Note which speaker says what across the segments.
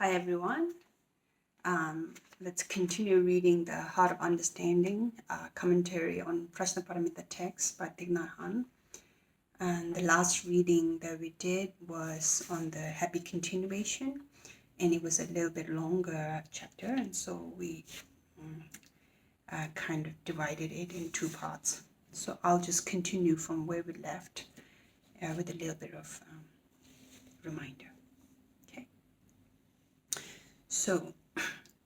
Speaker 1: Hi everyone. Let's continue reading the Heart of Understanding commentary on Prajnaparamita text by Thich Nhat Hanh. And the last reading that we did was on the happy continuation, and it was a little bit longer chapter, and so we kind of divided it in two parts. So I'll just continue from where we left with a little bit of reminder. Okay. So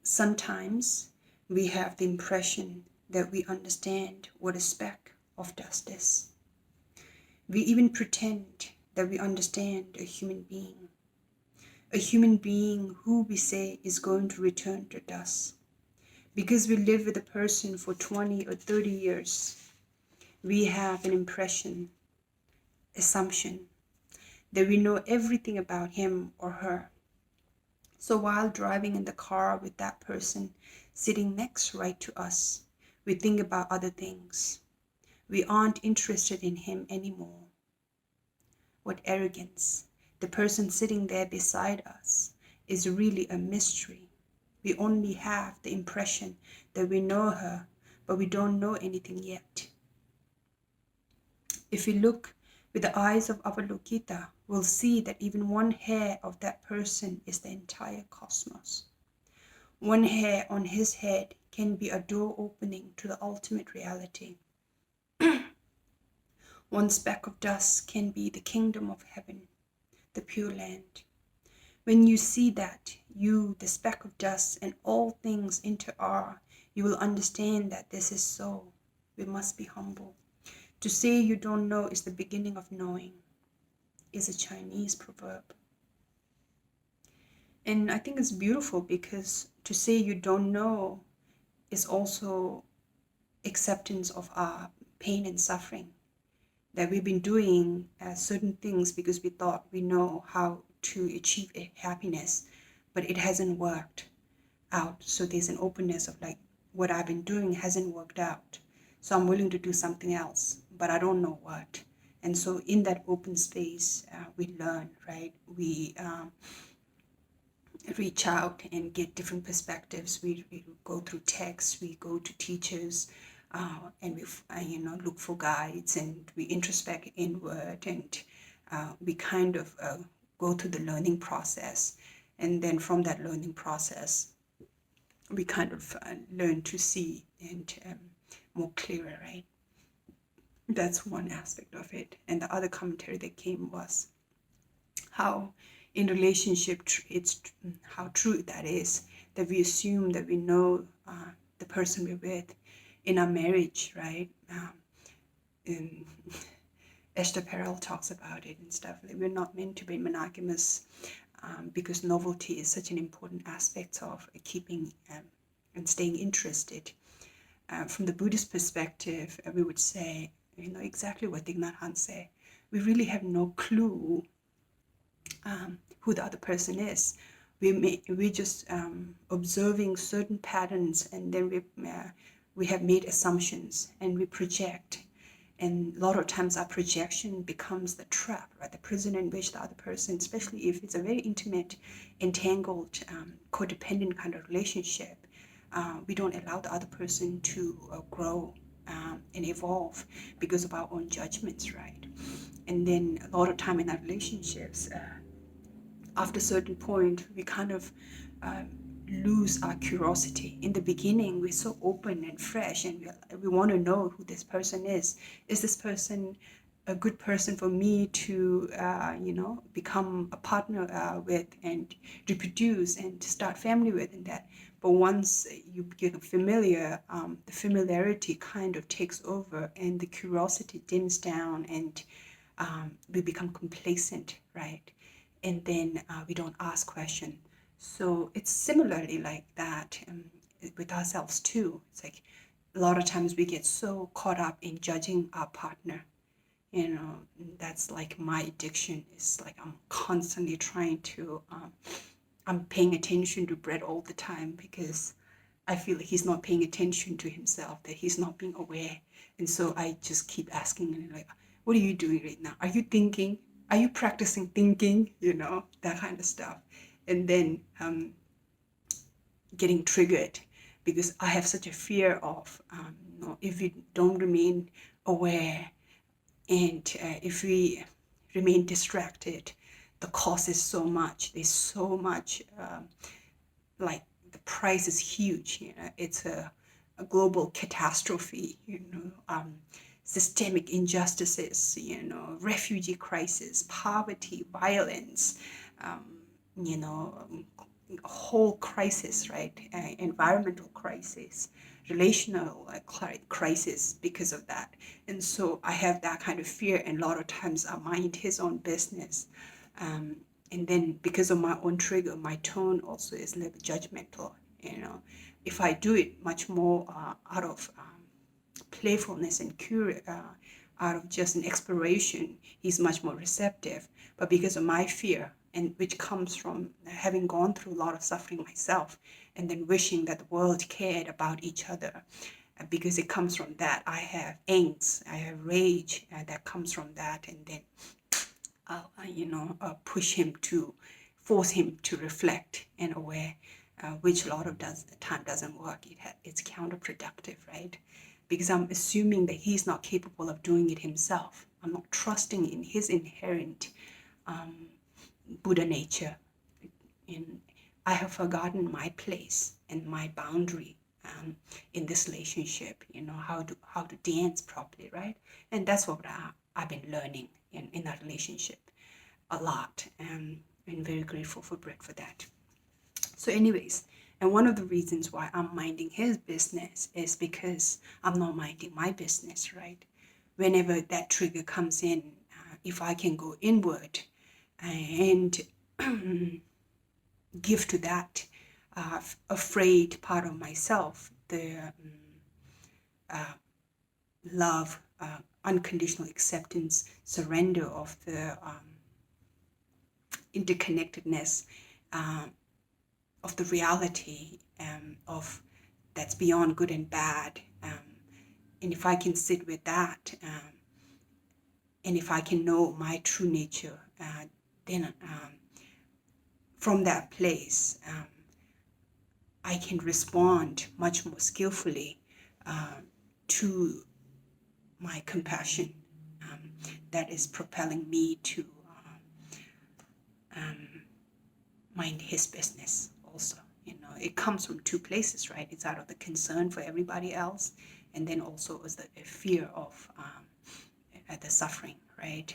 Speaker 1: sometimes we have the impression that we understand what a speck of dust is. We even pretend that we understand a human being who we say is going to return to dust. Because we live with a person for 20 or 30 years, we have an assumption, that we know everything about him or her. So while driving in the car with that person sitting next right to us, we think about other things. We aren't interested in him anymore. What arrogance. The person sitting there beside us is really a mystery. We only have the impression that we know her, but we don't know anything yet. If we look with the eyes of Avalokita, we'll see that even one hair of that person is the entire cosmos. One hair on his head can be a door opening to the ultimate reality. One speck of dust can be the kingdom of heaven, the pure land. When you see that, you, the speck of dust, and all things into are, you will understand that this is so. We must be humble. To say you don't know is the beginning of knowing, is a Chinese proverb. And I think it's beautiful because to say you don't know is also acceptance of our pain and suffering. That we've been doing certain things because we thought we know how to achieve happiness, but it hasn't worked out. So there's an openness of like, what I've been doing hasn't worked out. So I'm willing to do something else, but I don't know what. And so in that open space, we learn, right? We reach out and get different perspectives. We go through texts, we go to teachers, and we look for guides, and we introspect inward, and we kind of go through the learning process. And then from that learning process, we kind of learn to see and more clearer, right? That's one aspect of it. And the other commentary that came was how in relationship, it's how true that is, that we assume that we know the person we're with in our marriage, right? And Esther Perel talks about it and stuff. Like we're not meant to be monogamous because novelty is such an important aspect of keeping and staying interested. From the Buddhist perspective, we would say, exactly what Thich Nhat Hanh said. We really have no clue who the other person is. We're just observing certain patterns, and then we have made assumptions and we project. And a lot of times our projection becomes the trap, right? The prison in which the other person, especially if it's a very intimate, entangled, codependent kind of relationship, we don't allow the other person to grow and evolve because of our own judgments, right? And then a lot of time in our relationships, after a certain point, we kind of lose our curiosity. In the beginning, we're so open and fresh, and we want to know who this person is. Is this person a good person for me to, become a partner with and reproduce and to start family with and that? But once you get familiar, the familiarity kind of takes over and the curiosity dims down, and we become complacent, right? And then we don't ask questions. So it's similarly like that with ourselves too. It's like a lot of times we get so caught up in judging our partner. That's like my addiction. It's like I'm constantly trying to, I'm paying attention to Brett all the time because I feel like he's not paying attention to himself, that he's not being aware. And so I just keep asking him, like, what are you doing right now? Are you thinking? Are you practicing thinking? That kind of stuff. and then getting triggered because I have such a fear of if we don't remain aware and if we remain distracted, the cost is so much. There's so much, like the price is huge. It's a global catastrophe. Systemic injustices. Refugee crisis, poverty, violence. You know, whole crisis, right? Environmental crisis, relational crisis because of that. And so I have that kind of fear, and a lot of times I mind his own business. And then because of my own trigger, my tone also is a little bit judgmental. If I do it much more out of playfulness and out of just an exploration, he's much more receptive. But because of my fear, and which comes from having gone through a lot of suffering myself, and then wishing that the world cared about each other, because it comes from that. I have angst, I have rage that comes from that, and then push him to, force him to reflect and aware, which a lot of the time doesn't work. It's counterproductive, right? Because I'm assuming that he's not capable of doing it himself. I'm not trusting in his inherent Buddha nature. And I have forgotten my place and my boundary in this relationship, how to dance properly, right? And that's what I've been learning in that relationship a lot. And I'm very grateful for Brett for that. So anyways, and one of the reasons why I'm minding his business is because I'm not minding my business, right? Whenever that trigger comes in, if I can go inward and give to that afraid part of myself the love, unconditional acceptance, surrender of the interconnectedness of the reality of that's beyond good and bad. And if I can sit with that, and if I can know my true nature, then from that place, I can respond much more skillfully to my compassion that is propelling me to mind his business also. It comes from two places, right? It's out of the concern for everybody else, and then also is the fear of the suffering, right?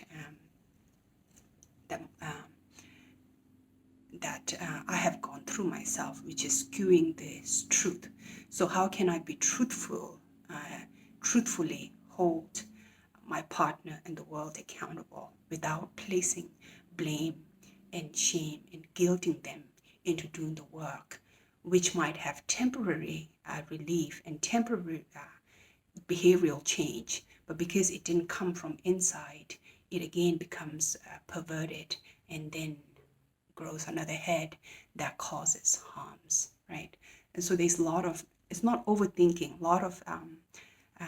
Speaker 1: That I have gone through myself, which is skewing this truth. So how can I be truthfully hold my partner and the world accountable without placing blame and shame and guilting them into doing the work, which might have temporary relief and temporary behavioral change, but because it didn't come from inside, it again becomes perverted and then grows another head that causes harms, right? And so there's a lot of, it's not overthinking, a lot of,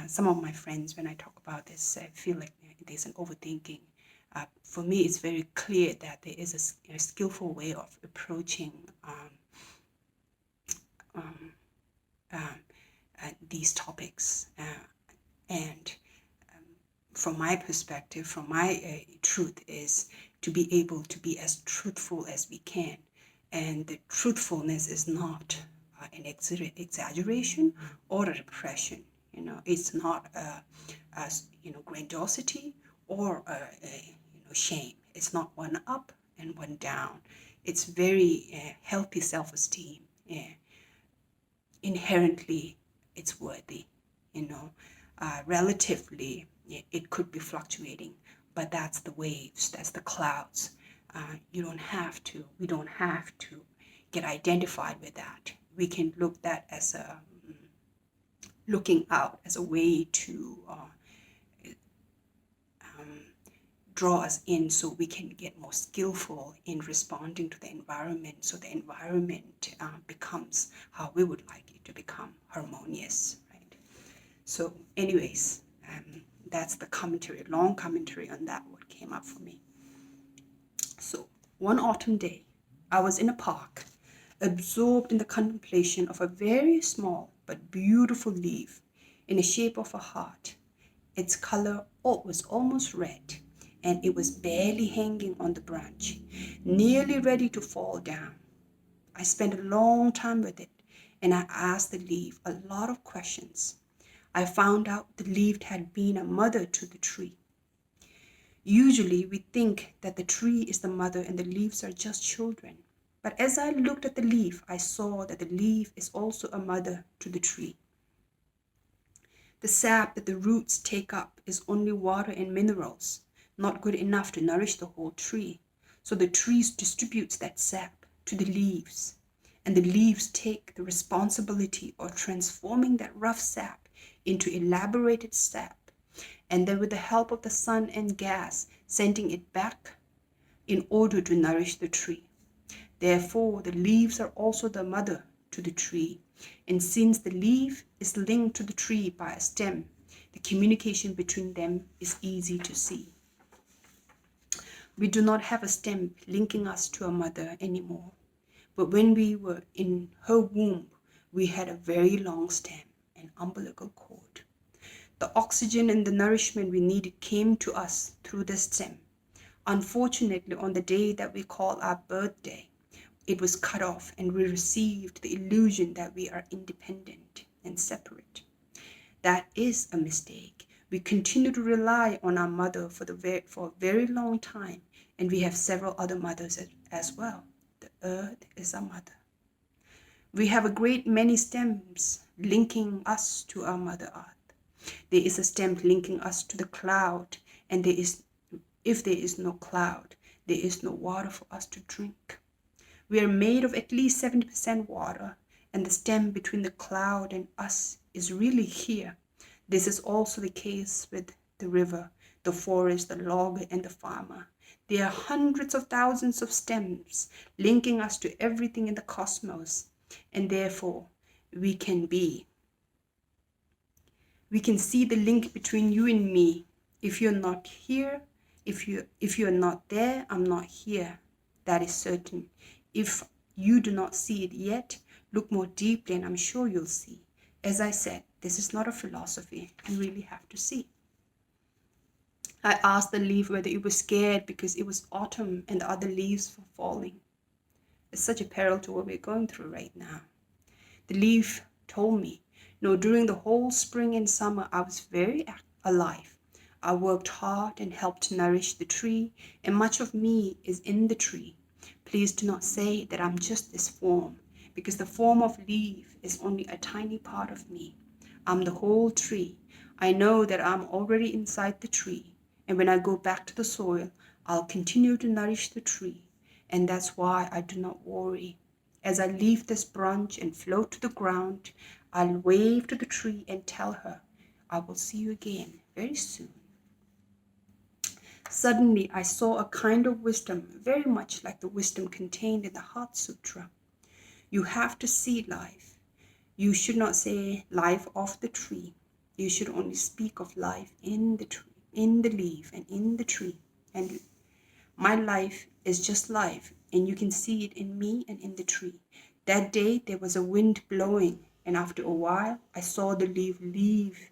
Speaker 1: some of my friends, when I talk about this, feel like there's an overthinking. For me, it's very clear that there is a skillful way of approaching these topics. And from my perspective, from my truth is to be able to be as truthful as we can. And the truthfulness is not an exaggeration or a repression. It's not a grandiosity or a shame. It's not one up and one down. It's very healthy self-esteem. Inherently, it's worthy. Relatively, it could be fluctuating, but that's the waves, that's the clouds. We don't have to get identified with that. We can look that as looking out as a way to draw us in, so we can get more skillful in responding to the environment, so the environment becomes how we would like it to become, harmonious, right? So anyways, that's the commentary, long commentary on that, what came up for me. So one autumn day, I was in a park, absorbed in the contemplation of a very small but beautiful leaf in the shape of a heart. Its color was almost red, and it was barely hanging on the branch, nearly ready to fall down. I spent a long time with it, and I asked the leaf a lot of questions. I found out the leaf had been a mother to the tree. Usually we think that the tree is the mother and the leaves are just children. But as I looked at the leaf, I saw that the leaf is also a mother to the tree. The sap that the roots take up is only water and minerals, not good enough to nourish the whole tree. So the tree distributes that sap to the leaves, and the leaves take the responsibility of transforming that rough sap into elaborated sap, and then with the help of the sun and gas, sending it back in order to nourish the tree. Therefore, the leaves are also the mother to the tree. And since the leaf is linked to the tree by a stem, the communication between them is easy to see. We do not have a stem linking us to a mother anymore. But when we were in her womb, we had a very long stem, an umbilical cord. The oxygen and the nourishment we needed came to us through the stem. Unfortunately, on the day that we call our birthday, it was cut off, and we received the illusion that we are independent and separate. That is a mistake. We continue to rely on our mother for a very long time, and we have several other mothers as well. The earth is our mother. We have a great many stems linking us to our mother earth. There is a stem linking us to the cloud, and if there is no cloud, there is no water for us to drink. We are made of at least 70% water, and the stem between the cloud and us is really here. This is also the case with the river, the forest, the logger, and the farmer. There are hundreds of thousands of stems linking us to everything in the cosmos, and therefore we can see the link between you and me. If you're not here, if you're not there, I'm not here. That is certain. If you do not see it yet, look more deeply and I'm sure you'll see. As I said, this is not a philosophy. You really have to see. I asked the leaf whether it was scared because it was autumn and the other leaves were falling. It's such a peril to what we're going through right now. The leaf told me, no, during the whole spring and summer, I was very alive. I worked hard and helped nourish the tree, and much of me is in the tree. Please do not say that I'm just this form, because the form of leaf is only a tiny part of me. I'm the whole tree. I know that I'm already inside the tree, and when I go back to the soil, I'll continue to nourish the tree, and that's why I do not worry. As I leave this branch and float to the ground, I'll wave to the tree and tell her, I will see you again very soon. Suddenly, I saw a kind of wisdom, very much like the wisdom contained in the HeartSutra. You have to see life. You should not say life of the tree. You should only speak of life in the tree, in the leaf, and in the tree. And my life is just life, and you can see it in me and in the tree. That day, there was a wind blowing, and after a while, I saw the leaf leave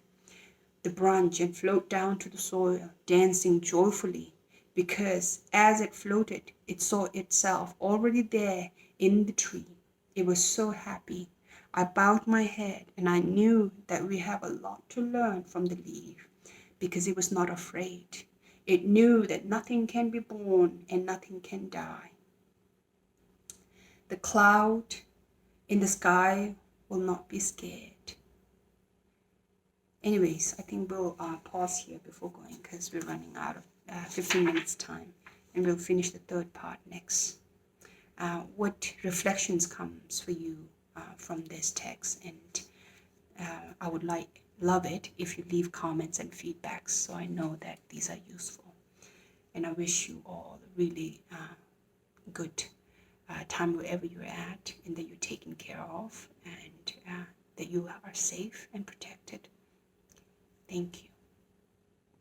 Speaker 1: the branch and float down to the soil, dancing joyfully, because as it floated, it saw itself already there in the tree. It was so happy. I bowed my head, and I knew that we have a lot to learn from the leaf, because it was not afraid. It knew that nothing can be born and nothing can die. The cloud in the sky will not be scared. Anyways, I think we'll pause here before going because we're running out of 15 minutes time, and we'll finish the third part next. What reflections comes for you from this text? And I would love it if you leave comments and feedbacks so I know that these are useful. And I wish you all a really good time wherever you're at, and that you're taken care of, and that you are safe and protected. Thank you.